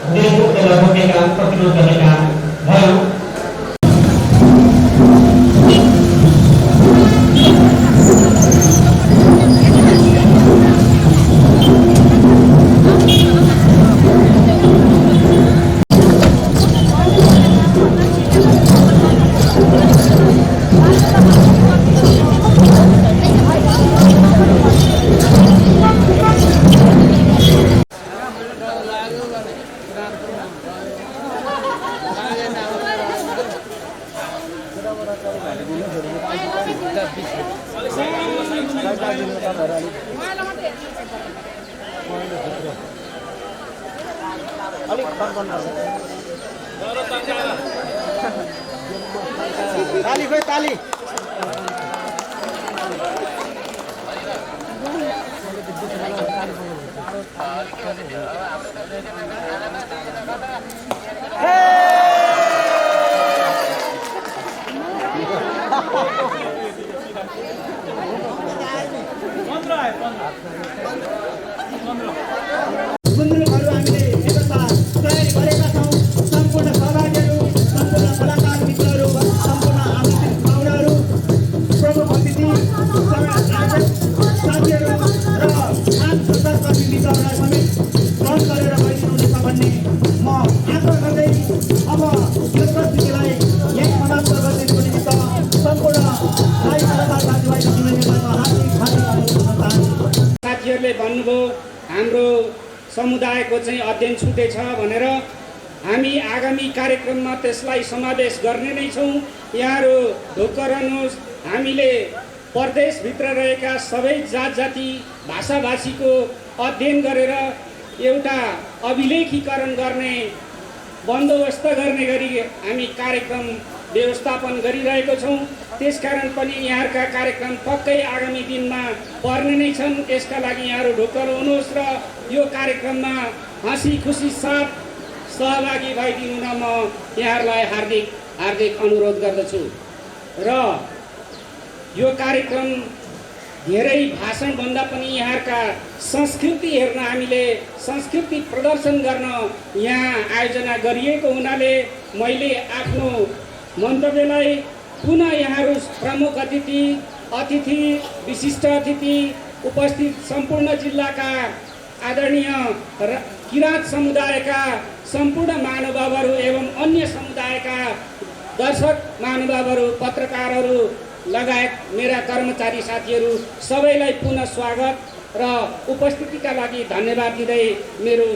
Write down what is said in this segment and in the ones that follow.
रोक्ने रोक्ने काम प्रतिरोध गर्ने काम भयो। ताली खोइ ताली गुन्द्रुकहरू हामीले एकता तयारी गरेका छौँ। सम्पूर्ण सहभागीहरू, सम्पूर्ण कलाकार मित्रहरू, सम्पूर्ण आमन्त्रित पाहुनाहरू, प्रमुख अतिथि, साथीहरू र आम संसार प्रतिनिधिहरूलाई समेत ग्रहण गरेर गइदिनुहुनेछ भन्ने म आग्रह गर्दै अब यो प्रस्तुतिलाई यही समाप्त गरिदिनुको निमित्त सम्पूर्ण भाइ कलाकार साथीभाइ दिदीबहिनीहरूलाई हार्दिक अनुरोध गर्न चाहन्छु। साथीहरूले भन्नुभयो हाम्रो समुदायको चाहिँ अध्ययन छुटेछ भनेर हामी आगामी कार्यक्रममा त्यसलाई समावेश गर्ने नै छौँ। यहाँहरू ढुक्क रहनुहोस्। हामीले प्रदेशभित्र रहेका सबै जात जाति भाषा भाषीको अध्ययन गरेर एउटा अभिलेखीकरण गर्ने बन्दोबस्त गर्ने गरी हामी कार्यक्रम व्यवस्थापन गरिरहेको छौँ। त्यसकारण पनि यहाँहरूका कार्यक्रम पक्कै आगामी दिनमा पर्ने नै छन्। त्यसका लागि यहाँहरू ढुक्क रहनुहोस् र यो कार्यक्रममा हाँसी खुसी साथ सहभागी भइदिनु न म यहाँहरूलाई हार्दिक हार्दिक अनुरोध गर्दछु। र यो कार्यक्रम धेरै भाषणभन्दा पनि यहाँका संस्कृति हेर्न हामीले संस्कृति प्रदर्शन गर्न यहाँ आयोजना गरिएको हुनाले मैले आफ्नो मन्तव्यलाई पुनः यहाँहरू प्रमुख अतिथि विशिष्ट अतिथि उपस्थित सम्पूर्ण जिल्लाका आदरणीय किराँत समुदायका सम्पूर्ण महानुभावहरू एवं अन्य समुदायका दर्शक महानुभावहरू पत्रकारहरू लगायत मेरा कर्मचारी साथीहरू सबैलाई पुनः स्वागत र उपस्थितिका लागि धन्यवाद दिँदै मेरो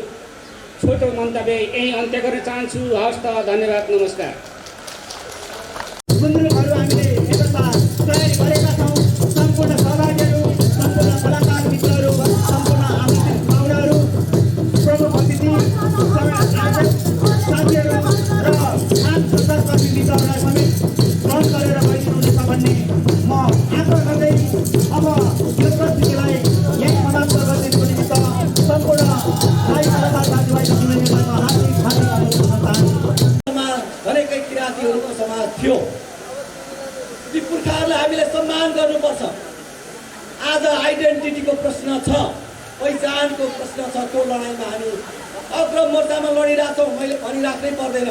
छोटो मन्तव्य यही अन्त्य गर्न चाहन्छु। हवस् त, धन्यवाद, नमस्कार। गुन्द्रुकहरू हामीले एकता तयारी गरेका छौँ। सम्पूर्ण सहभागीहरू, सम्पूर्ण कलाकार मित्रहरू, सम्पूर्ण आमन्त्रित पाहुनाहरू, प्रमुख अतिथि, साथीहरू र आम संसार प्रतिनिधिहरूलाई समेत ग्रहण गरेर गइदिनुहुनेछ भन्ने म आग्रह गर्दै अब यो प्रस्तुतिलाई यही समाप्त गरिदिनुको निमित्त सम्पूर्ण भाइ कलाकार साथीभाइ दिदीबहिनीहरूलाई हार्दिक अनुरोध गर्न चाहन्छु। धनैकै किराँतीहरूको समाज थियो। ती पुर्खाहरूलाई हामीले सम्मान गर्नुपर्छ। आज आइडेन्टिटीको प्रश्न छ, पहिचानको प्रश्न छ। त्यो लडाइँमा हामी अग्रम मोर्चामा लडिरहेछौँ। मैले भनिराख्नै पर्दैन।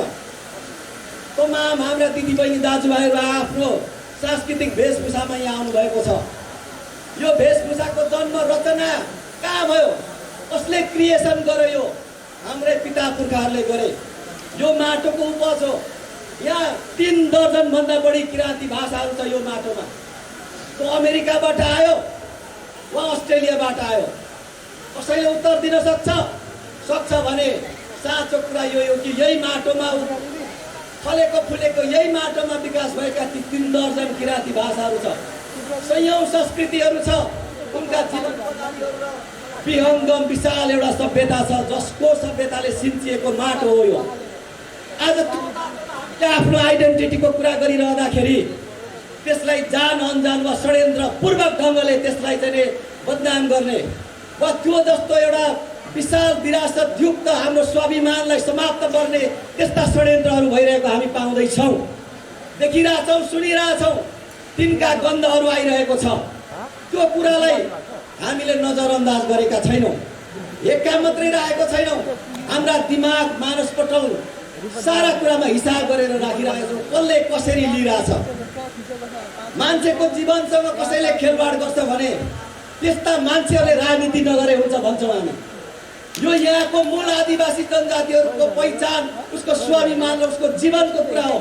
तमाम हाम्रा दिदीबहिनी दाजुभाइहरू आफ्नो सांस्कृतिक वेशभूषामा यहाँ आउनुभएको छ। यो वेशभूषाको जन्म रचना कहाँ भयो? कसले क्रिएसन गर्यो? यो हाम्रै पिता पुर्खाहरूले गरे। यो माटोको उपज हो। यहाँ 3 दर्जनभन्दा बढी किराँती भाषाहरू छ यो माटोमा। त्यो अमेरिकाबाट आयो वा अस्ट्रेलियाबाट आयो। कसैले उत्तर दिन सक्छ भने साँचो कुरा यो हो कि यही माटोमा फलेको फुलेको यही माटोमा विकास भएका ती 3 दर्जन किराँती भाषाहरू छ। सयौं संस्कृतिहरू छ। उनका जीवन विहङ्गम विशाल एउटा सभ्यता छ, जसको सभ्यताले सिन्चिएको माटो हो यो। आज आफ्नो आइडेन्टिटीको कुरा गरिरहँदाखेरि त्यसलाई जान अनजान वा षड्यन्त्रपूर्वक ढङ्गले त्यसलाई चाहिँ बदनाम गर्ने वा त्यो जस्तो एउटा विशाल विरासतयुक्त हाम्रो स्वाभिमानलाई समाप्त गर्ने त्यस्ता षड्यन्त्रहरू भइरहेको हामी पाउँदैछौँ, देखिरहेछौँ, सुनिरहेछौँ। तिनका गन्धहरू आइरहेको छ। त्यो कुरालाई हामीले नजरअन्दाज गरेका छैनौँ। एक काम मात्रै राखेको छैनौँ, हाम्रा दिमाग मानसपटल सारा कुरामा हिसाब गरेर राखिरहेको छौँ। कसले कसरी लिइरहेछ, मान्छेको जीवनसँग कसैले खेलवाड गर्छ भने त्यस्ता मान्छेहरूले राजनीति नगरे हुन्छ भन्छौँ हामी। यो यहाँको मूल आदिवासी जनजातिहरूको पहिचान, उसको स्वाभिमान र उसको जीवनको कुरा हो।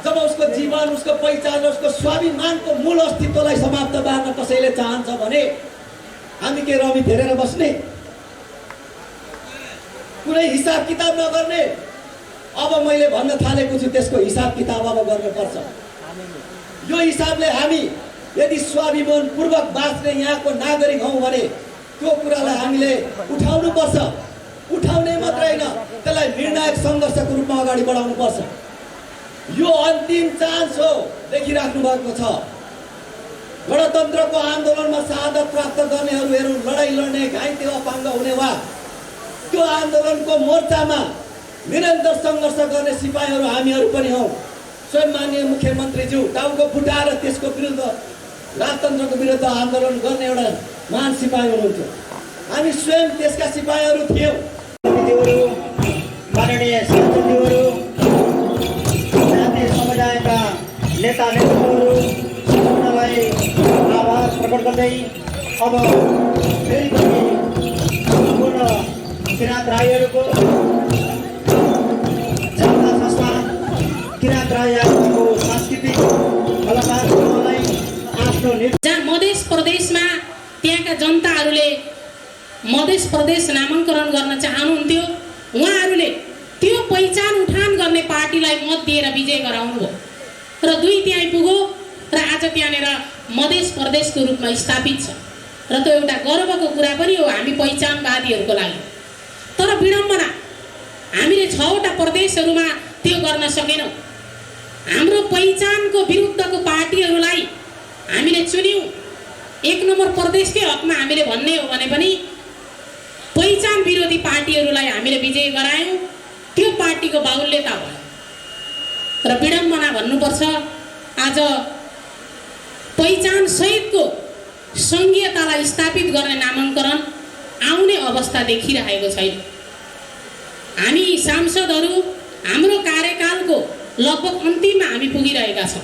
जब उसको जीवन, उसको पहिचान र उसको स्वाभिमानको मूल अस्तित्वलाई समाप्त पार्न कसैले चाहन्छ भने हामी के रमी धेरेर बस्ने, कुनै हिसाब किताब नगर्ने? अब मैले भन्न थालेको छु त्यसको हिसाब किताब अब गर्नुपर्छ। यो हिसाबले हामी यदि स्वाभिमानपूर्वक बाँच्ने यहाँको नागरिक हौँ भने त्यो कुरालाई हामीले उठाउनुपर्छ। उठाउने मात्रै होइन, त्यसलाई निर्णायक सङ्घर्षको रूपमा अगाडि बढाउनुपर्छ। यो अन्तिम चान्स हो, देखिराख्नु भएको छ। गणतन्त्रको आन्दोलनमा शहादत प्राप्त गर्नेहरू हेरौँ, लडाइँ लड्ने, घाइते अपाङ्ग हुने वा त्यो आन्दोलनको मोर्चामा निरन्तर सङ्घर्ष गर्ने सिपाहीहरू हामीहरू पनि हौँ। स्वयं माननीय मुख्यमन्त्रीज्यू टाउको फुटाएर त्यसको विरुद्ध, राजतन्त्रको विरुद्ध आन्दोलन गर्ने एउटा महान सिपाही हुनुहुन्थ्यो। हामी स्वयं त्यसका सिपाहीहरू थियौँ। माननीय सांसदज्यूहरू, जातीय समुदायका नेता नेतृत्वहरू सम्पूर्णलाई आभार प्रकट गर्दै अब फेरि पनि सम्पूर्ण किराँत राईहरूको जनता संस्था किराँत राईहरूको सांस्कृतिक कलाकारहरूलाई आफ्नो जहाँ मधेस प्रदेशमा त्यहाँका जनताहरूले मधेस प्रदेश नामाङ्करण गर्न चाहनुहुन्थ्यो, उहाँहरूले त्यो पहिचान उठान गर्ने पार्टीलाई मत दिएर विजय गराउनु भयो र 2 त्यहाँ पुग्यो र आज त्यहाँनिर मधेस प्रदेशको रूपमा स्थापित छ र त्यो एउटा गर्वको कुरा पनि हो हामी पहिचानवादीहरूको लागि। तर विडम्बना, हामीले 6वटा प्रदेशहरूमा त्यो गर्न सकेनौँ। हाम्रो पहिचानको विरुद्धको पार्टीहरूलाई हामीले चुन्यौँ। 1 नम्बर प्रदेशकै हकमा हामीले भन्ने हो भने पनि पहिचान विरोधी पार्टीहरूलाई हामीले विजय गरायौँ। त्यो पार्टीको बाहुल्यता भयो र विडम्बना भन्नुपर्छ, आज पहिचान सहितको सङ्घीयतालाई स्थापित गर्ने नामाङ्करण आउने अवस्था देखिरहेको छैन। हामी सांसदहरू हाम्रो कार्यकालको लगभग अन्तिममा हामी पुगिरहेका छौँ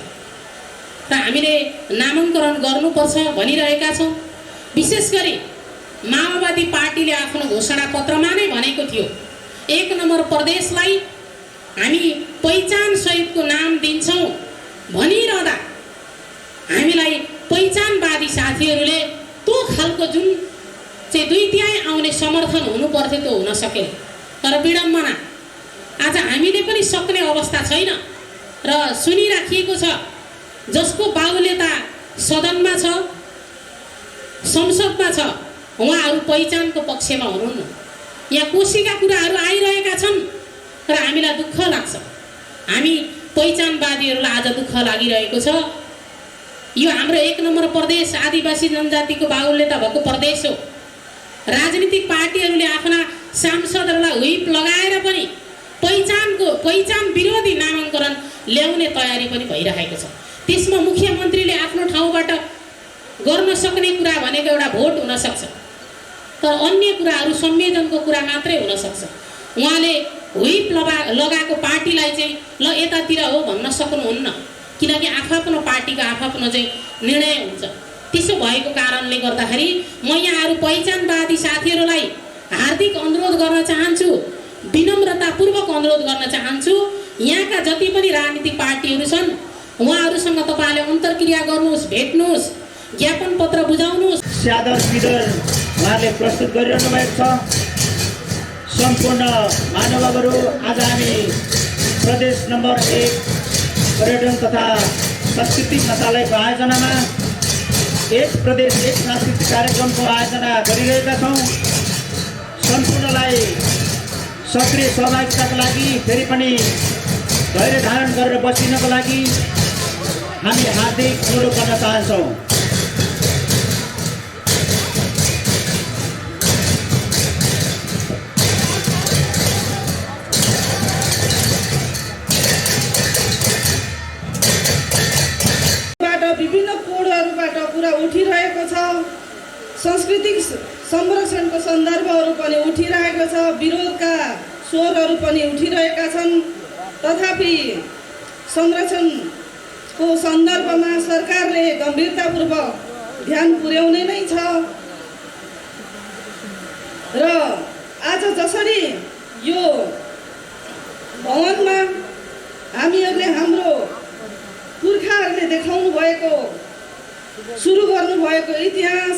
र हामीले नामाङ्करण गर्नुपर्छ भनिरहेका छौँ। विशेष गरी माओवादी पार्टीले आफ्नो घोषणा पत्रमा नै भनेको थियो 1 नम्बर प्रदेशलाई हामी पहिचान सहितको नाम दिन्छौँ भनिरहँदा हामीलाई पहिचानवादी साथीहरूले त्यो खालको जुन चाहिँ 2/3 आउने समर्थन हुनुपर्थ्यो त्यो हुन सकेन। तर विडम्बना, आज हामीले पनि सक्ने अवस्था छैन र सुनिराखिएको छ। जसको बाहुल्यता सदनमा छ, संसदमा छ, उहाँहरू पहिचानको पक्षमा हुनुहुन्न। यहाँ कोशीका कुराहरू आइरहेका छन् र हामीलाई दुःख लाग्छ। हामी पहिचानवादीहरूलाई आज दुःख लागिरहेको छ। यो हाम्रो 1 नम्बर प्रदेश आदिवासी जनजातिको बाहुल्यता भएको प्रदेश हो। राजनीतिक पार्टीहरूले आफ्ना सांसदहरूलाई हुइप लगाएर पनि पहिचान विरोधी नामाङ्करण ल्याउने तयारी पनि भइरहेको छ। त्यसमा मुख्यमन्त्रीले आफ्नो ठाउँबाट गर्न सक्ने कुरा भनेको एउटा भोट हुन सक्छ, तर अन्य कुराहरू संयोजनको कुरा मात्रै हुन सक्छ। उहाँले हुइप लगाएको पार्टीलाई चाहिँ ल यतातिर हो भन्न सक्नुहुन्न, किनकि आफ्नो पार्टीको आफ्नो चाहिँ निर्णय हुन्छ। त्यसो भएको कारणले गर्दाखेरि म यहाँहरू पहिचानवादी साथीहरूलाई हार्दिक अनुरोध गर्न चाहन्छु, विनम्रतापूर्वक अनुरोध गर्न चाहन्छु, यहाँका जति पनि राजनीतिक पार्टीहरू छन् उहाँहरूसँग तपाईँले अन्तर्क्रिया गर्नुहोस्, भेट्नुहोस्, ज्ञापन पत्र बुझाउनुहोस्। स्यादर विदर उहाँले प्रस्तुत गरिरहनु भएको छ। सम्पूर्ण महानुभावहरू, आज हामी प्रदेश नम्बर 1 पर्यटन तथा सांस्कृतिक मन्त्रालयको आयोजनामा एक प्रदेश एक सांस्कृतिक कार्यक्रमको आयोजना गरिरहेका छौँ। सम्पूर्णलाई सक्रिय सहभागिताको लागि, फेरि पनि धैर्य धारण गरेर बसिनको लागि हामी हार्दिक अनुरोध गर्न चाहन्छौँ। विभिन्न कोडहरूबाट कुरा उठिरहेको छ। सांस्कृतिक संरक्षणको सन्दर्भहरू पनि उठिरहेको छ, विरोधका स्वरहरू पनि उठिरहेका छन्। तथापि संरक्षणको सन्दर्भमा सरकारले गम्भीरतापूर्वक ध्यान पुर्याउने नै छ र आज जसरी यो भवनमा हामीहरूले हाम्रो पुर्खाहरूले देखाउनु भएको सुरु गर्नुभएको इतिहास,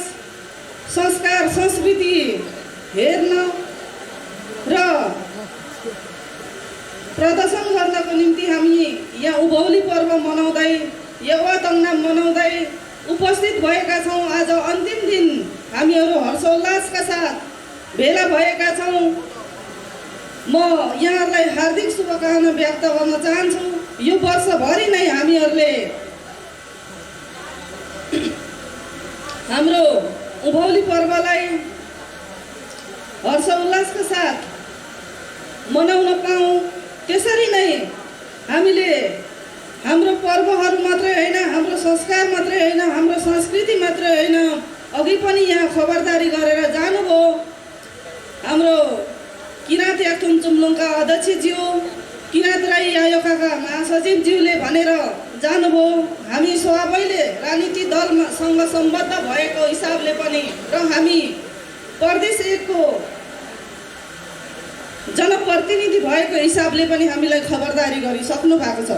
संस्कार, संस्कृति हेर्न र प्रदर्शन गर्नको निम्ति हामी यहाँ उभौली पर्व मनाउँदै, युवा तङ्नाम मनाउँदै उपस्थित भएका छौँ। आज अन्तिम दिन हामीहरू हर्षोल्लासका साथ भेला भएका छौँ। म यहाँहरूलाई हार्दिक शुभकामना व्यक्त गर्न चाहन्छु। यो वर्षभरि नै हामीहरूले हाम्रो उभौली पर्वलाई हर्षोल्लासका साथ मनाउन पाऊँ। त्यसरी नै हामीले हाम्रो पर्वहरू मात्रै होइन, हाम्रो संस्कार मात्रै होइन, हाम्रो संस्कृति मात्रै होइन, अघि पनि यहाँ खबरदारी गरेर जानुभयो हाम्रो किराँत याक्थुम चुम्लुङका अध्यक्षज्यू, किराँत राई आयोगका महासचिवज्यूले भनेर जानुभयो। हामी सबैले राजनीतिक दलसँग सम्बद्ध भएको हिसाबले पनि र हामी प्रदेश 1 को जनप्रतिनिधि भएको हिसाबले पनि हामीलाई खबरदारी गरिसक्नु भएको छ।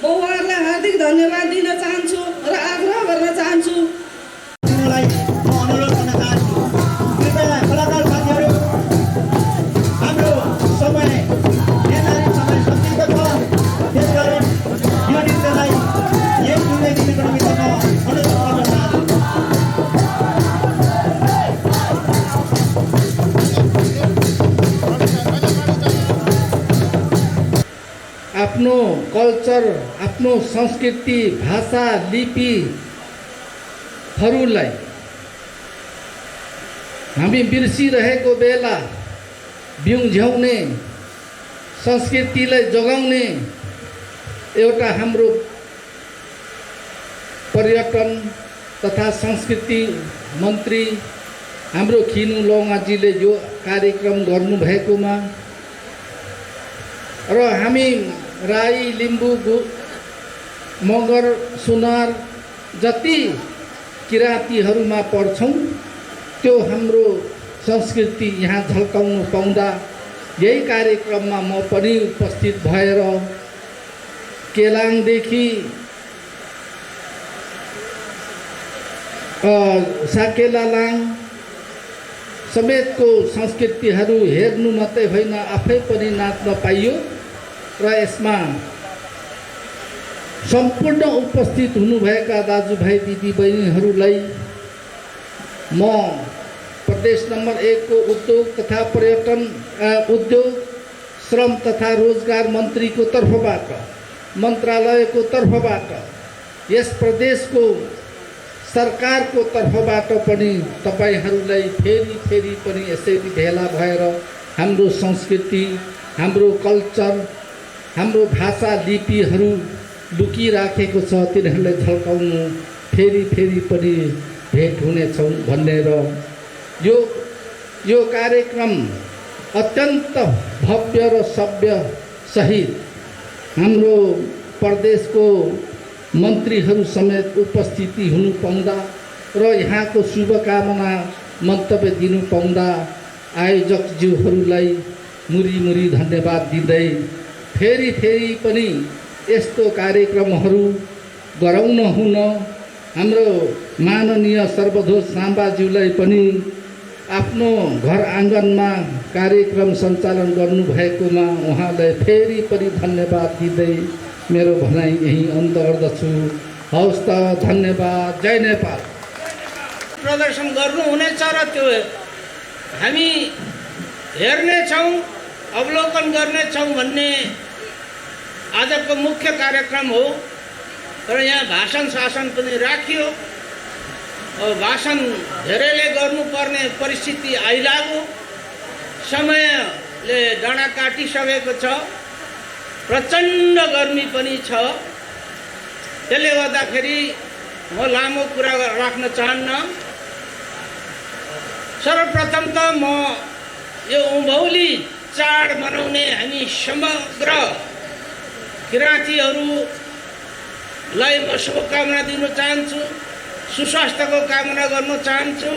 म उहाँहरूलाई हार्दिक धन्यवाद दिन चाहन्छु र आग्रह गर्न चाहन्छु। तिनीलाई म अनुरोध गर्न चाहन्छु, कृपया कलाकार साथीहरू, हाम्रो समय निर्धारित समय सकिएको छ। त्यसकारण यो नृत्यलाई 1 जुलाई दिनको निमित्त म अनुरोध गर्न चाहन्छु। आफ्नो कल्चर, आफ्नो संस्कृति, भाषा, लिपिहरूलाई हामी बिर्सिरहेको बेला बिउझ्याउने, संस्कृतिलाई जोगाउने एउटा हाम्रो पर्यटन तथा संस्कृति मन्त्री हाम्रो खिनु लोङाजीले यो कार्यक्रम गर्नुभएकोमा र हामी राई, लिम्बू, मगर, सुनार जति किराँतीहरूमा पर्छौँ त्यो हाम्रो संस्कृति यहाँ झल्काउनु पाउँदा यही कार्यक्रममा म पनि उपस्थित भएर केलाङदेखि साकेलालाङ समेतको संस्कृतिहरू हेर्नु मात्रै होइन, आफै पनि नाच्न पाइयो र यसमा सम्पूर्ण उपस्थित हुनुभएका दाजुभाइ दिदीबहिनीहरूलाई म प्रदेश नम्बर 1 को उद्योग तथा पर्यटन उद्योग, श्रम तथा रोजगार मन्त्रीको तर्फबाट, मन्त्रालयको तर्फबाट, यस प्रदेशको सरकारको तर्फबाट पनि तपाईहरूलाई फेरि पनि यसरी भेला भएर हाम्रो संस्कृति, हाम्रो कल्चर, हाम्रो भाषा लिपिहरू लुकिराखेको छ तिनीहरूलाई झल्काउनु फेरि पनि भेट हुनेछौँ भनेर यो कार्यक्रम अत्यन्त भव्य र सभ्य सहित हाम्रो प्रदेशको मन्त्रीहरू समेत उपस्थिति हुनु पाउँदा र यहाँको शुभकामना मन्तव्य दिनु पाउँदा आयोजकज्यूहरूलाई मुरी धन्यवाद दिँदै फेरि पनि यस्तो कार्यक्रमहरू गराउन हुन हाम्रो माननीय सर्वधोज साम्बाज्यूलाई पनि आफ्नो घर आँगनमा कार्यक्रम सञ्चालन गर्नुभएकोमा उहाँलाई फेरि पनि धन्यवाद दिँदै मेरो भनाइ यही अन्त गर्दछु। हवस् त, धन्यवाद। जय नेपाल। प्रदर्शन गर्नुहुनेछ र त्यो हामी हेर्नेछौँ, अवलोकन गर्नेछौँ भन्ने आजको मुख्य कार्यक्रम हो। र यहाँ भाषण शासन पनि राखियो। भाषण धेरैले गर्नुपर्ने परिस्थिति आइलाग्यो, समयले डाँडा काटिसकेको छ, प्रचण्ड गर्मी पनि छ। त्यसले गर्दाखेरि म लामो कुरा राख्न चाहन्न। सर्वप्रथम त म यो उभौली चाड मनाउने हामी समग्र किराँतीहरूलाई म शुभकामना दिन चाहन्छु, सुस्वास्थ्यको कामना गर्न चाहन्छु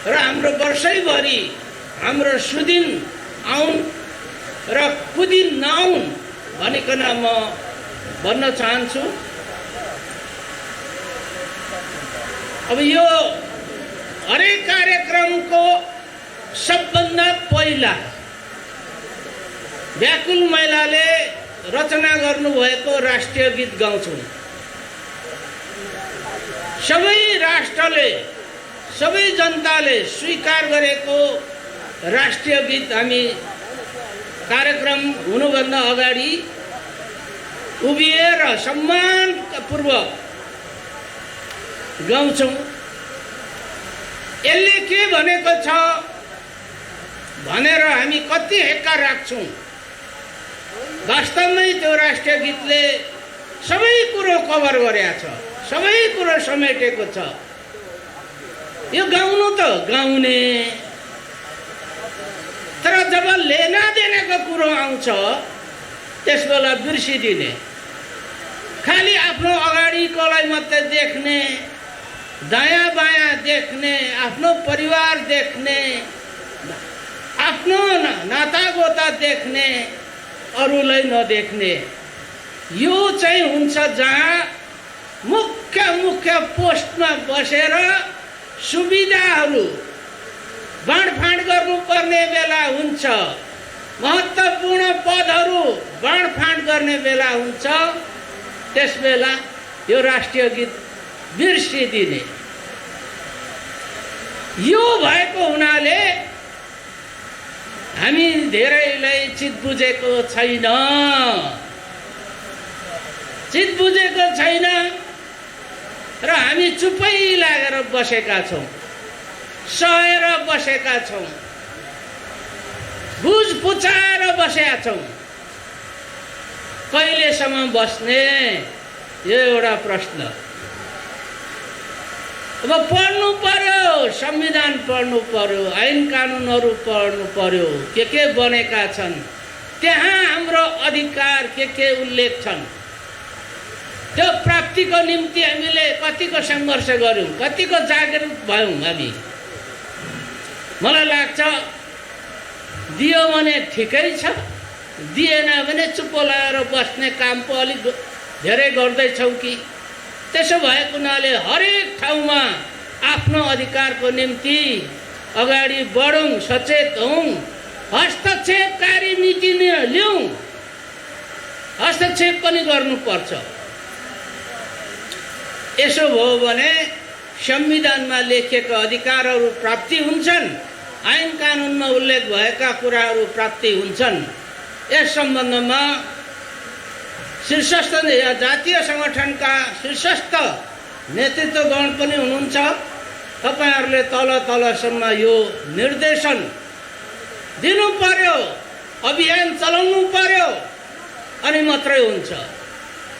र हाम्रो वर्षैभरि हाम्रो सुदिन आउन् र कुदिन नआउन् भनिकन म भन्न चाहन्छु। अब यो हरेक कार्यक्रमको सबभन्दा पहिला व्याकुल महिलाले रचना गर्नुभएको राष्ट्रिय गीत गाउँछौँ। सबै राष्ट्रले, सबै जनताले स्वीकार गरेको राष्ट्रिय गीत हामी कार्यक्रम हुनुभन्दा अगाडि उभिएर सम्मानपूर्वक गाउँछौँ। यसले के भनेको छ भनेर हामी कति हेक्का राख्छौँ। वास्तवमै त्यो राष्ट्रिय गीतले सबै कुरो कभर गरेको छ, सबै कुरो समेटेको छ। यो गाउनु त गाउने, तर जब लेना देनेको कुरो आउँछ त्यस बेला बिर्सिदिने, खालि आफ्नो अगाडिकोलाई मात्रै देख्ने, दायाँ बायाँ देख्ने, आफ्नो परिवार देख्ने, आफ्नो नातागोता देख्ने, अरूलाई नदेख्ने। यो चाहिँ हुन्छ जहाँ मुख्य मुख्य पोस्टमा बसेर सुविधाहरू बाँडफाँड गर्नुपर्ने बेला हुन्छ, महत्त्वपूर्ण पदहरू बाँडफाँड गर्ने बेला हुन्छ, त्यस बेला यो राष्ट्रिय गीत बिर्सिदिने। यो भएको हुनाले हामी धेरैलाई चित बुझेको छैन, चित बुझेको छैन र हामी चुपै लागेर बसेका छौँ, सहेर बसेका छौँ, बुझ पुचाएर बसेका छौँ। कहिलेसम्म बस्ने, यो एउटा प्रश्न। अब पढ्नु पर्यो, संविधान पढ्नु पर्यो, ऐन कानुनहरू पढ्नु पर्यो, के बनेका छन्, त्यहाँ हाम्रो अधिकार के उल्लेख छन्। त्यो प्राप्तिको निम्ति हामीले कतिको सङ्घर्ष गऱ्यौँ, कतिको जागरुक भयौँ हामी। मलाई लाग्छ दियो भने ठिकै छ, दिएन भने चुप लगाएर बस्ने काम पो अलिक धेरै गर्दैछौँ कि। त्यसो भएको हुनाले हरेक ठाउँमा आफ्नो अधिकारको निम्ति अगाडि बढौँ, सचेत हौँ, हस्तक्षेपकारी नीति ल्याउँ, हस्तक्षेप पनि गर्नुपर्छ। यसो भयो भने संविधानमा लेखिएका अधिकारहरू प्राप्ति हुन्छन्, ऐन कानुनमा उल्लेख भएका कुराहरू प्राप्ति हुन्छन्। यस सम्बन्धमा शीर्षस्थ जातीय सङ्गठनका शीर्षस्थ नेतृत्वगण पनि हुनुहुन्छ। तपाईहरूले तल तलसम्म यो निर्देशन दिनु पर्यो, अभियान चलाउनु पर्यो, अनि मात्रै हुन्छ।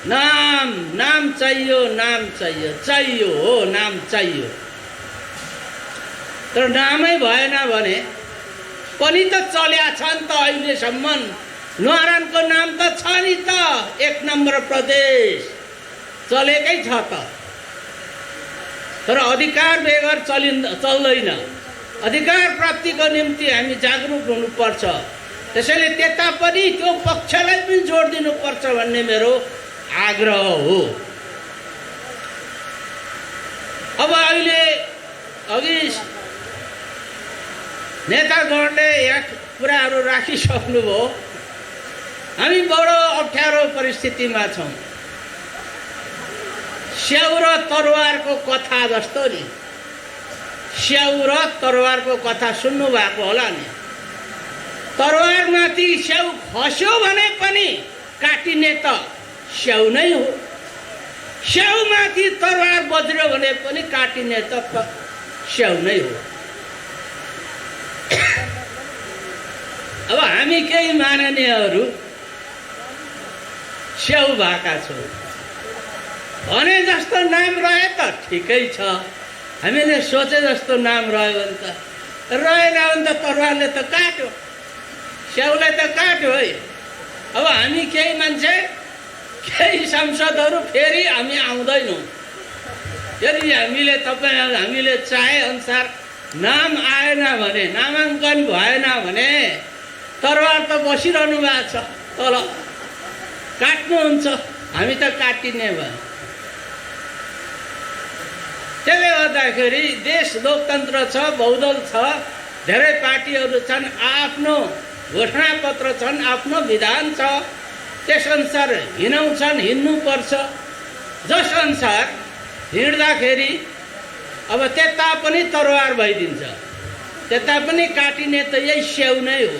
नाम चाहियो, नाम चाहियो हो, नाम चाहियो। तर नामै भएन भने पनि त चल्या छ नि त अहिलेसम्म। न्वारानको नाम त छ नि त, 1 नम्बर प्रदेश चलेकै छ त। तर अधिकार बेगर चल्दैन। अधिकार प्राप्तिको निम्ति हामी जागरुक हुनुपर्छ। त्यसैले त्यता पनि त्यो पक्षलाई पनि जोड दिनुपर्छ भन्ने मेरो आग्रह हो। अब अहिले अघि नेतागणले यहाँ कुराहरू राखिसक्नुभयो। हामी बडो अप्ठ्यारो परिस्थितिमा छौँ। स्याउ र तरवारको कथा जस्तो नि, स्याउ र तरवारको कथा सुन्नु भएको होला नि। तरवारमाथि स्याउ खस्यो भने पनि काटिने त स्याउ नै हो, स्याउमाथि तरवार बज्र्यो भने पनि काटिने त स्याउ नै हो। अब हामी केही माननीयहरू स्याउ भएका छौँ भने जस्तो नाम रहे त ठिकै छ, हामीले सोचे जस्तो नाम रह्यो भने त रहेन भने त तरवारले त काट्यो, स्याउलाई त काट्यो है। अब हामी केही मान्छे, केही सांसदहरू फेरि हामी आउँदैनौँ। यदि हामीले चाहेअनुसार नाम आएन भने, नामाङ्कन भएन भने तरवार त बसिरहनु भएको छ तल, काट्नुहुन्छ, हामी त काटिने भयो। त्यसले गर्दाखेरि देश लोकतन्त्र छ, बहुदल छ, धेरै पार्टीहरू छन्, आफ्नो घोषणापत्र छन्, आफ्नो विधान छ, त्यसअनुसार हिँड्नुपर्छ। जसअनुसार हिँड्दाखेरि अब त्यता पनि तरवार भइदिन्छ, त्यता पनि काटिने त यही स्याउ नै हो।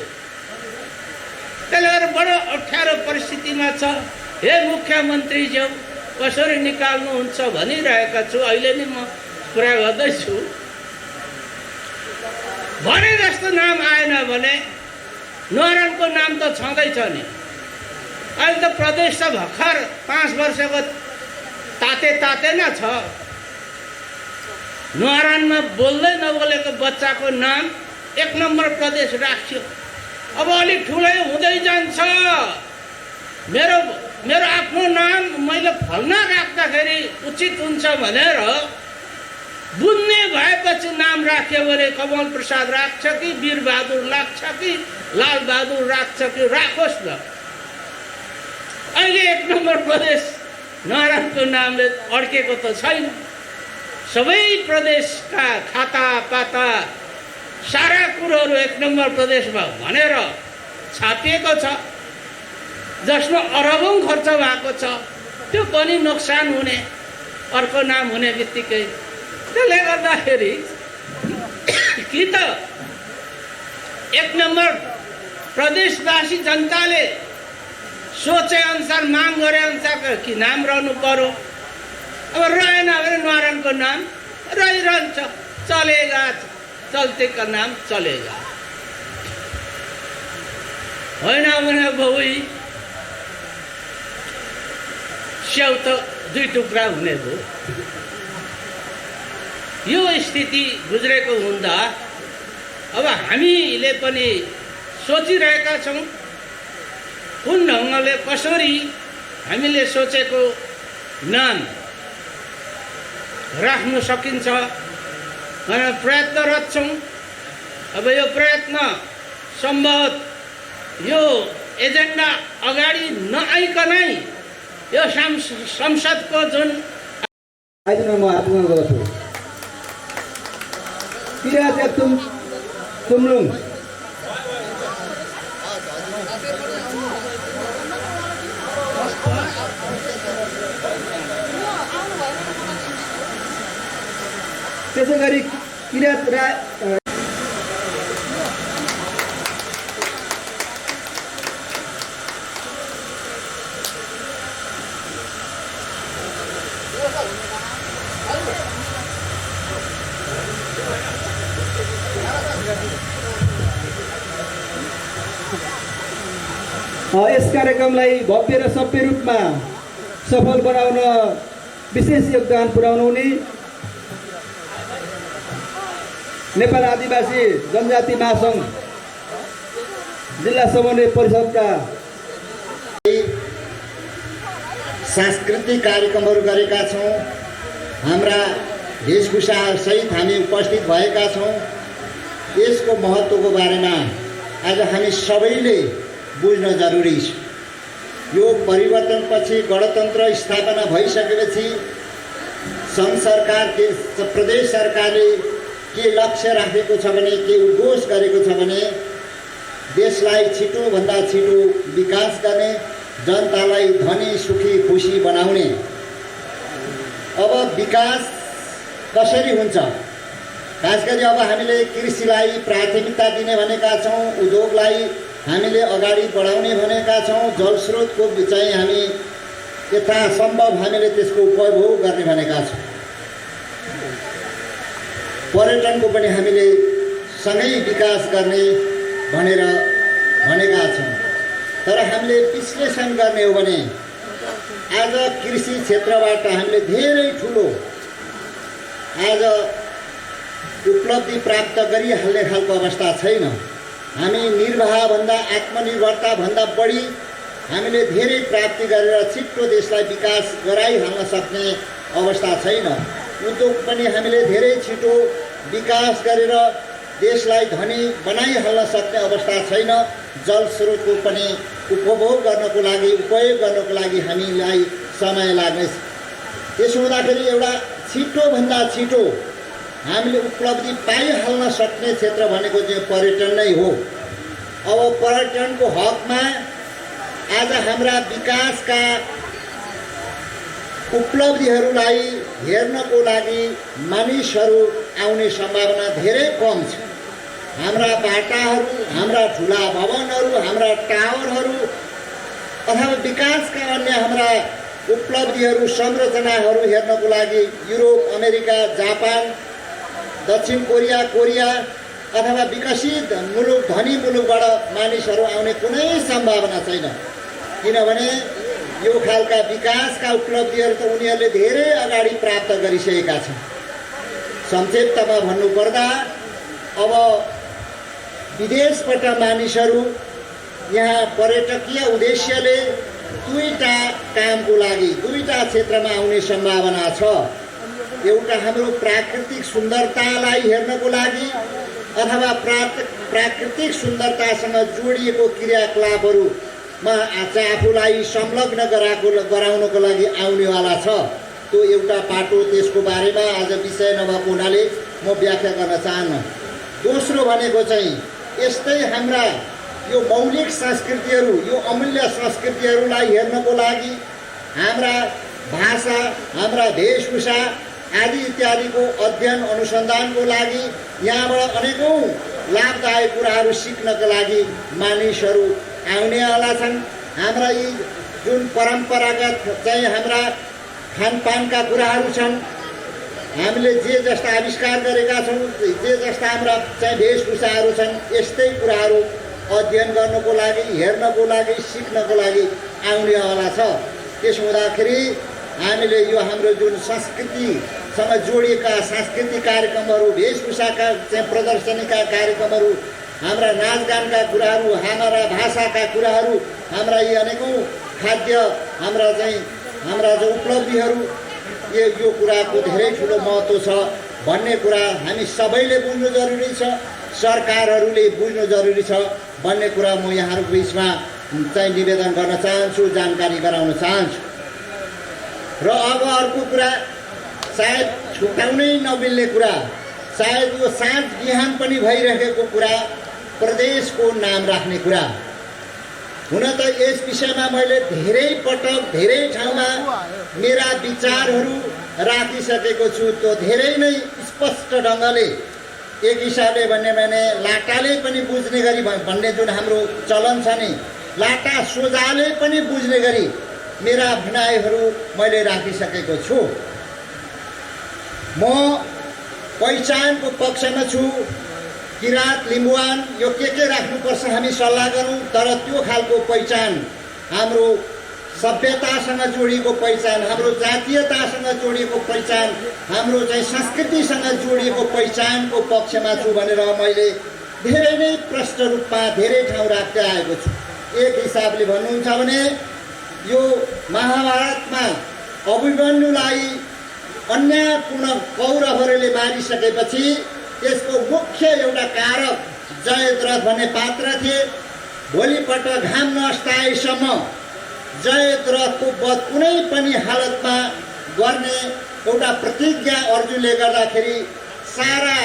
त्यसले गर्दा बडो अप्ठ्यारो परिस्थितिमा छ। हे मुख्यमन्त्रीज्यू, कसरी निकाल्नुहुन्छ भनिरहेका छु, अहिले नै म कुरा गर्दैछु। भने जस्तो नाम आएन भने न्वारानको नाम त छँदैछ नि। अहिले त प्रदेश त भर्खर 5 वर्षको ताते न छ। न्वारानमा बोल्दै नबोलेको बच्चाको नाम 1 नम्बर प्रदेश राख्यो। अब अलिक ठुलै हुँदै जान्छ। मेरो आफ्नो नाम मैले फल्ना राख्दाखेरि उचित हुन्छ भनेर बुझ्ने भएपछि नाम राख्यो भने कमल प्रसाद राख्छ कि वीरबहादुर राख्छ कि लालबहादुर राख्छ कि राखोस् न। अहिले 1 नम्बर प्रदेश नारायणको नामले अड्केको त छैन। सबै प्रदेशका खाता पाता सारा कुरोहरू 1 नम्बर प्रदेशमा भनेर छापिएको छ, जसमा अरबौं खर्च भएको छ। त्यो पनि नोक्सान हुने, अर्को नाम हुने बित्तिकै। त्यसले गर्दाखेरि कि त 1 नम्बर प्रदेशवासी जनताले सोचे अनुसार, माग गरे अनुसार कि नाम रहनु पर्यो। अब रहेन भने नारायणको नाम रहिरहन्छ, चलेगा, चलते का नाम चलेगा। होइन भने बहुई स्याउ त 2 टुक्रा हुने भयो। यो स्थिति गुज्रेको हुँदा अब हामीले पनि सोचिरहेका छौँ कुन ढङ्गले कसरी हामीले सोचेको नाम राख्न सकिन्छ भनेर प्रयत्नरत छौँ। अब यो प्रयत्न सम्भवतः यो एजेन्डा अगाडि नआइकनै यो संसदको जुन म हातमा गर्छु किरात तुम्लुङ त्यसै गरी किरात यस कार्यक्रमलाई भव्य र सभ्य रूपमा सफल बनाउन विशेष योगदान पुर्याउनुहुने नेपाल आदिवासी जनजाति महासङ्घ जिल्ला समन्वय परिषदका सांस्कृतिक कार्यक्रमहरू गरेका छौँ। हाम्रा वेशभूषासहित हामी उपस्थित भएका छौँ। यसको महत्त्वको बारेमा आज हामी सबैले बुझ्न जरुरी छ। यो परिवर्तनपछि गणतन्त्र स्थापना भइसकेपछि सङ्घ सरकार प्रदेश सरकारले के लक्ष्य राखेको छ भने, के उद्घोष गरेको छ भने देशलाई छिटोभन्दा छिटो विकास गर्ने, जनतालाई धनी सुखी खुसी बनाउने। अब विकास कसरी हुन्छ? खास गरी अब हामीले कृषिलाई प्राथमिकता दिने भनेका छौँ, उद्योगलाई हामीले अगाडि बढाउने भनेका छौँ, जलस्रोतको चाहिँ हामी यथासम्भव हामीले त्यसको उपभोग गर्ने भनेका छौँ। पर्यटनको पनि हामीले सँगै विकास गर्ने भनेर भनेका छौँ। तर हामीले विश्लेषण गर्ने हो भने आज कृषि क्षेत्रबाट हामीले धेरै ठुलो आज उपलब्धि प्राप्त गरिहाल्ने खालको अवस्था छैन। हामी निर्वाहभन्दा आत्मनिर्भरताभन्दा बढी हामीले धेरै प्राप्ति गरेर छिट्टो देशलाई विकास गराइहाल्न सक्ने अवस्था छैन। उद्योग पनि हामीले धेरै छिटो विकास गरेर देशलाई धनी बनाइहाल्न सक्ने अवस्था छैन। जलस्रोतको पनि उपयोग गर्नको लागि हामीलाई समय लाग्नेछ। त्यसो हुँदाखेरि एउटा छिटोभन्दा छिटो हामीले उपलब्धि पाइहाल्न सक्ने क्षेत्र भनेको चाहिँ पर्यटन नै हो। अब पर्यटनको हकमा आज हाम्रा विकासका उपलब्धिहरूलाई हेर्नको लागि मानिसहरू आउने सम्भावना धेरै कम छ। हाम्रा बाटाहरू, हाम्रा ठुला भवनहरू, हाम्रा टावरहरू अथवा विकासका अन्य हाम्रा उपलब्धिहरू, संरचनाहरू हेर्नको लागि युरोप, अमेरिका, जापान, दक्षिण कोरिया अथवा विकसित मुलुक, धनी मुलुकबाट मानिसहरू आउने कुनै सम्भावना छैन। किनभने यो खालका विकासका उपलब्धिहरू त उनीहरूले धेरै अगाडि प्राप्त गरिसकेका छन्। संक्षिप्तमा भन्नुपर्दा अब विदेशबाट मानिसहरू यहाँ पर्यटकीय उद्देश्यले दुईटा कामको लागि दुईटा क्षेत्रमा आउने सम्भावना छ। एउटा हाम्रो प्राकृतिक सुन्दरतालाई हेर्नको लागि अथवा प्राकृतिक सुन्दरतासँग जोडिएको क्रियाकलापहरूमा चाहिँ आफूलाई संलग्न गराउनको लागि आउनेवाला छ। त्यो एउटा पाटो, त्यसको बारेमा आज विषय नभएको हुनाले म व्याख्या गर्न चाहन्न। दोस्रो भनेको चाहिँ यस्तै हाम्रा यो मौलिक संस्कृतिहरू, यो अमूल्य संस्कृतिहरूलाई हेर्नको लागि हाम्रा भाषा, हाम्रा वेशभूषा आदि इत्यादिको अध्ययन अनुसन्धानको लागि यहाँबाट अनेकौँ लाभदायक कुराहरू सिक्नका लागि मानिसहरू आउनेवाला छन्। हाम्रा यी जुन परम्परागत चाहिँ हाम्रा खानपानका कुराहरू छन्, हामीले जे जस्ता आविष्कार गरेका छौँ, जे जस्ता हाम्रा चाहिँ वेशभूषाहरू छन्, यस्तै कुराहरू अध्ययन गर्नको लागि, हेर्नको लागि, सिक्नको लागि आउनेवाला छ। त्यसो हुँदाखेरि हामीले यो हाम्रो जुन संस्कृतिसँग जोडिएका सांस्कृतिक कार्यक्रमहरू, वेशभूषाका चाहिँ प्रदर्शनीका कार्यक्रमहरू, हाम्रा नाचगानका कुराहरू, हाम्रा भाषाका कुराहरू, हाम्रा यी अनेकौँ खाद्य हाम्रा जो उपलब्धिहरू, यो कुराको धेरै ठुलो महत्त्व छ भन्ने कुरा हामी सबैले बुझ्नु जरुरी छ, सरकारहरूले बुझ्नु जरुरी छ भन्ने कुरा म यहाँहरूको बिचमा चाहिँ निवेदन गर्न चाहन्छु, जानकारी गराउन चाहन्छु। र अब अर्को कुरा, सायद छुट्याउनै नमिल्ने कुरा, सायद यो साँझ बिहान पनि भइरहेको कुरा, प्रदेशको नाम राख्ने कुरा। हुन त यस विषयमा मैले धेरै पटक धेरै ठाउँमा मेरा विचारहरू राखिसकेको छु। त्यो धेरै नै स्पष्ट ढङ्गले, एक हिसाबले भन्ने भने लाटाले पनि बुझ्ने गरी भन्ने जुन हाम्रो चलन छ नि, लाटा सोझाले पनि बुझ्ने गरी मेरा भनाइहरू मैले राखिसकेको छु। म पहिचानको पक्षमा छु। किराँत, लिम्बुवान यो के राख्नुपर्छ हामी सल्लाह गरौँ, तर त्यो खालको पहिचान, हाम्रो सभ्यतासँग जोडिएको पहिचान, हाम्रो जातीयतासँग जोडिएको पहिचान, हाम्रो चाहिँ संस्कृतिसँग जोडिएको पहिचानको पक्षमा छु भनेर मैले धेरै नै प्रष्ट रूपमा धेरै ठाउँ राख्दै आएको छु। एक हिसाबले भन्नुहुन्छ भने यो महाभारतमा अभिमन्युलाई अन्यायपूर्ण कौरवहरूले मारिसकेपछि त्यसको मुख्य एउटा कारक जयद्रथ भन्ने पात्र थिए। भोलिपल्ट घाम नअस्ताएसम्म जयद्रथको वध कुनै पनि हालतमा गर्ने एउटा प्रतिज्ञा अर्जुनले गर्दाखेरि सारा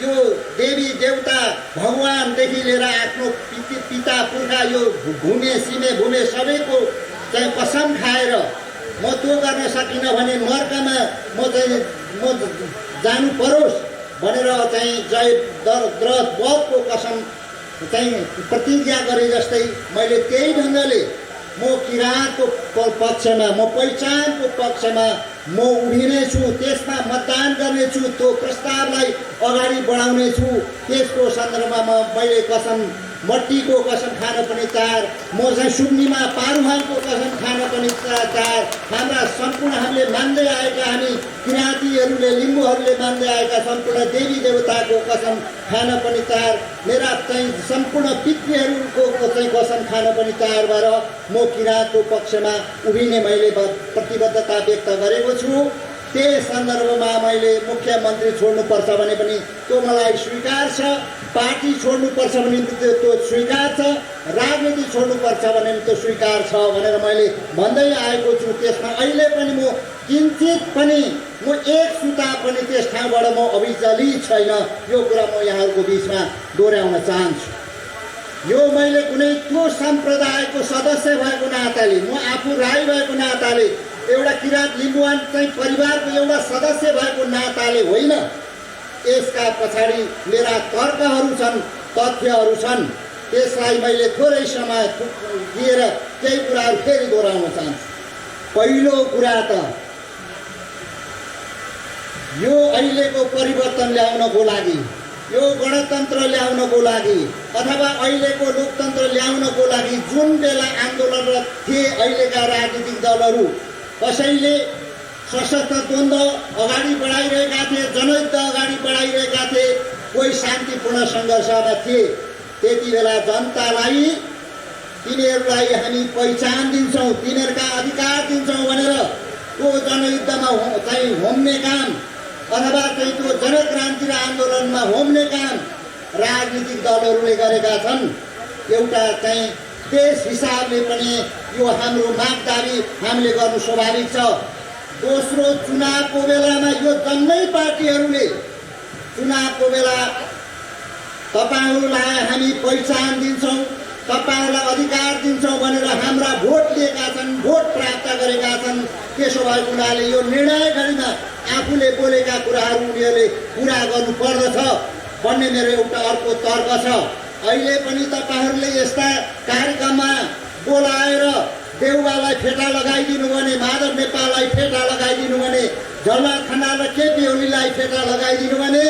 यो देवी देवता भगवानदेखि लिएर आफ्नो पिता पुर्खा यो भूमे सबैको चाहिँ कसम खाएर म त्यो गर्न सकिनँ भने नर्कमा म जानु परोस् भनेर चाहिँ जयद्रथ वधको कसम चाहिँ प्रतिज्ञा गरे जस्तै मैले त्यही ढङ्गले म किराँतको पक्षमा, म पहिचानको पक्षमा म उभिनेछु, त्यसमा मतदान गर्नेछु, त्यो प्रस्तावलाई अगाडि बढाउनेछु। त्यसको सन्दर्भमा मैले कसम मट्टीको कसम खान पनि तयार, म चाहिँ सुम्नीमा पारुहाङको कसम खान पनि तयार। हाम्रा सम्पूर्ण हामीले मान्दै आएका, हामी किराँतीहरूले लिम्बूहरूले मान्दै आएका सम्पूर्ण देवी देवताको कसम खान पनि तयार। मेरा चाहिँ सम्पूर्ण पितृहरूको चाहिँ कसम खान पनि तयार भएर म किराँतको पक्षमा उभिने मैले प्रतिबद्धता व्यक्त गरेको छु। त्यही सन्दर्भमा मैले मुख्यमन्त्री छोड्नुपर्छ भने पनि त्यो मलाई स्वीकार छ, पार्टी छोड्नुपर्छ भने त्यो स्वीकार छ, राजनीति छोड्नुपर्छ भने त्यो स्वीकार छ भनेर मैले भन्दै आएको छु। त्यसमा अहिले पनि म किञ्चित पनि म एक सुता पनि त्यस ठाउँबाट म अविचलित छैन। यो कुरा म यहाँहरूको बिचमा दोहोऱ्याउन चाहन्छु। यो मैले कुनै त्यो सम्प्रदायको सदस्य भएको नाताले, म आफू राई भएको नाताले, एउटा किराँत लिम्बुवान चाहिँ परिवारको एउटा सदस्य भएको नाताले होइन। यसका पछाडि मेरा तर्कहरू छन्, तथ्यहरू छन्। त्यसलाई मैले थोरै समय दिएर केही कुराहरू फेरि दोहोऱ्याउन चाहन्छु। पहिलो कुरा त यो अहिलेको परिवर्तन ल्याउनको लागि, यो गणतन्त्र ल्याउनको लागि अथवा अहिलेको लोकतन्त्र ल्याउनको लागि जुन बेला आन्दोलनरत थिए अहिलेका राजनीतिक दलहरू, कसैले सशस्त्र द्वन्द्व अगाडि बढाइरहेका थिए, जनयुद्ध अगाडि बढाइरहेका थिए, कोही शान्तिपूर्ण सङ्घर्षमा थिए। त्यति बेला जनतालाई तिनीहरूलाई हामी पहिचान दिन्छौँ, तिनीहरूका अधिकार दिन्छौँ भनेर त्यो जनयुद्धमा चाहिँ होम्ने काम अथवा चाहिँ त्यो जनक्रान्ति र आन्दोलनमा होम्ने काम राजनीतिक दलहरूले गरेका छन्। एउटा चाहिँ त्यस हिसाबले पनि यो हाम्रो माग दाबी हामीले गर्नु स्वाभाविक छ। दोस्रो, चुनावको बेलामा यो जम्मै पार्टीहरूले चुनावको बेला तपाईँहरूलाई हामी पहिचान दिन्छौँ, तपाईँहरूलाई अधिकार दिन्छौँ भनेर हाम्रा भोट लिएका छन्, भोट प्राप्त गरेका छन्। त्यसो भएको हुनाले यो निर्णय घडीमा आफूले बोलेका कुराहरू उनीहरूले पुरा गर्नुपर्दछ भन्ने मेरो एउटा अर्को तर्क छ। अहिले पनि तपाईँहरूले यस्ता कार्यक्रममा बोलाएर देउबालाई फेटा लगाइदिनु भने, माधव नेपाललाई फेटा लगाइदिनु भने, झलनाथ खनाल र केपी ओलीलाई फेटा लगाइदिनु भने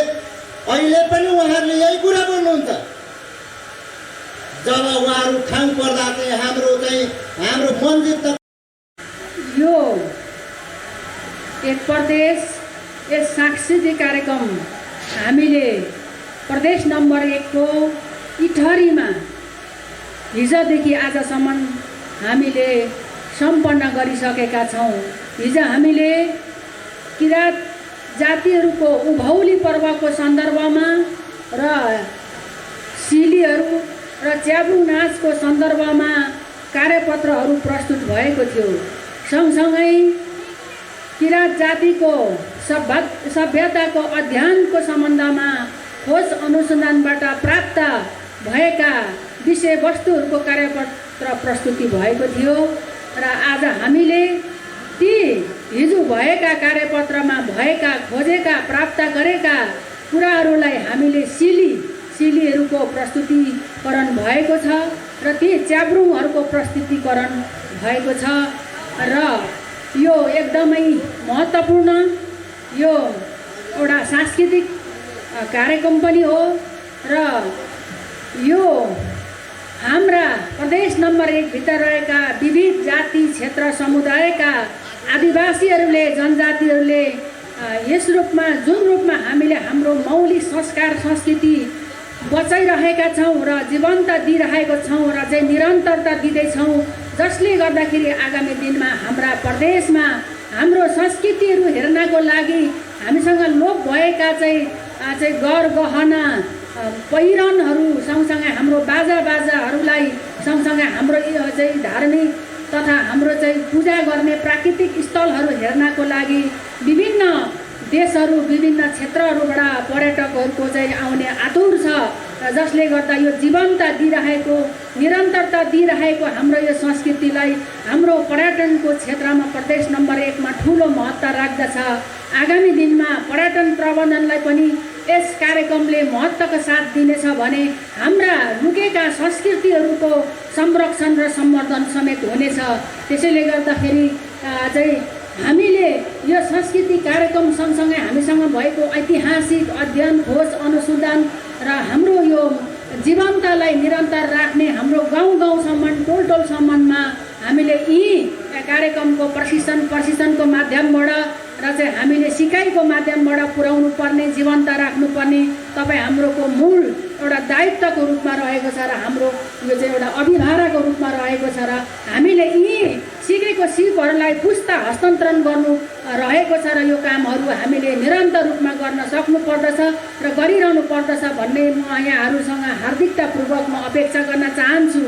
अहिले पनि उहाँहरूले यही कुरा बोल्नुहुन्छ। जब उहाँहरू ठाउँ पर्दा चाहिँ हाम्रो मन्दिर त यो एक प्रदेश यस सांस्कृतिक कार्यक्रम हामीले प्रदेश नम्बर 1 को इटहरीमा हिजोदेखि आजसम्म हामीले सम्पन्न गरिसकेका छौँ। हिजो हामीले किराँत जातिहरूको उभौली पर्वको सन्दर्भमा र सिलीहरू र च्याब्रुङ नाचको सन्दर्भमा कार्यपत्रहरू प्रस्तुत भएको थियो। सँगसँगै किराँत जातिको सभ्यताको अध्ययनको सम्बन्धमा खोज अनुसन्धानबाट प्राप्त भएका विषयवस्तुहरूको कार्यपत्र प्रस्तुति भएको थियो र आज हामीले ती हिजो भएका कार्यपत्रमा भएका खोजेका प्राप्त गरेका कुराहरूलाई हामीले सिलीहरूको प्रस्तुतिकरण भएको छ र ती च्याब्रुङहरूको प्रस्तुतिकरण भएको छ र यो एकदमै महत्त्वपूर्ण यो एउटा सांस्कृतिक कार्यक्रम पनि हो र यो हाम्रा प्रदेश नम्बर 1 भित्र रहेका विविध जाति क्षेत्र समुदायका आदिवासीहरूले जनजातिहरूले यस रूपमा जुन रूपमा हामीले हाम्रो मौलिक संस्कार संस्कृति बचाइरहेका छौँ र जीवन्त दिइरहेको छौँ र चाहिँ निरन्तरता दिँदैछौँ, जसले गर्दाखेरि आगामी दिनमा हाम्रा प्रदेशमा हाम्रो संस्कृतिहरू हेर्नको लागि हामीसँग लोप भएका चाहिँ गर गहना पहिरनहरू सँगसँगै हाम्रो बाजाहरूलाई सँगसँगै हाम्रो चाहिँ धार्मिक तथा हाम्रो चाहिँ पूजा गर्ने प्राकृतिक स्थलहरू हेर्नको लागि विभिन्न देशहरू विभिन्न क्षेत्रहरूबाट पर्यटकहरूको चाहिँ आउने आतुर छ, जसले गर्दा यो जीवन्त दिइरहेको निरन्तरता दिइरहेको हाम्रो यो संस्कृतिलाई हाम्रो पर्यटनको क्षेत्रमा प्रदेश नम्बर 1 मा ठुलो महत्त्व राख्दछ। आगामी दिनमा पर्यटन प्रबन्धनलाई पनि यस कार्यक्रमले महत्त्वको साथ दिनेछ भने हाम्रा लुकेका संस्कृतिहरूको संरक्षण र सम्वर्धन समेत हुनेछ। त्यसैले गर्दाखेरि चाहिँ हामीले यो संस्कृति कार्यक्रम सँगसँगै हामीसँग भएको ऐतिहासिक अध्ययन खोज अनुसन्धान र हाम्रो यो जीवन्तलाई निरन्तर राख्ने हाम्रो गाउँ गाउँसम्म टोल टोलसम्ममा हामीले यी कार्यक्रमको प्रशिक्षणको माध्यमबाट र चाहिँ हामीले सिकाइको माध्यमबाट पुर्याउनु पर्ने जीवन्त राख्नुपर्ने तपाईँ हाम्रोको मूल एउटा दायित्वको रूपमा रहेको छ र हाम्रो यो चाहिँ एउटा अभिभारको रूपमा रहेको छ र हामीले यी सिकेको सिपहरूलाई पुस्ता हस्तान्तरण गर्नु रहेको छ र यो कामहरू हामीले निरन्तर रूपमा गर्न सक्नुपर्दछ र गरिरहनु पर्दछ भन्ने म यहाँहरूसँग हार्दिकतापूर्वक म अपेक्षा गर्न चाहन्छु।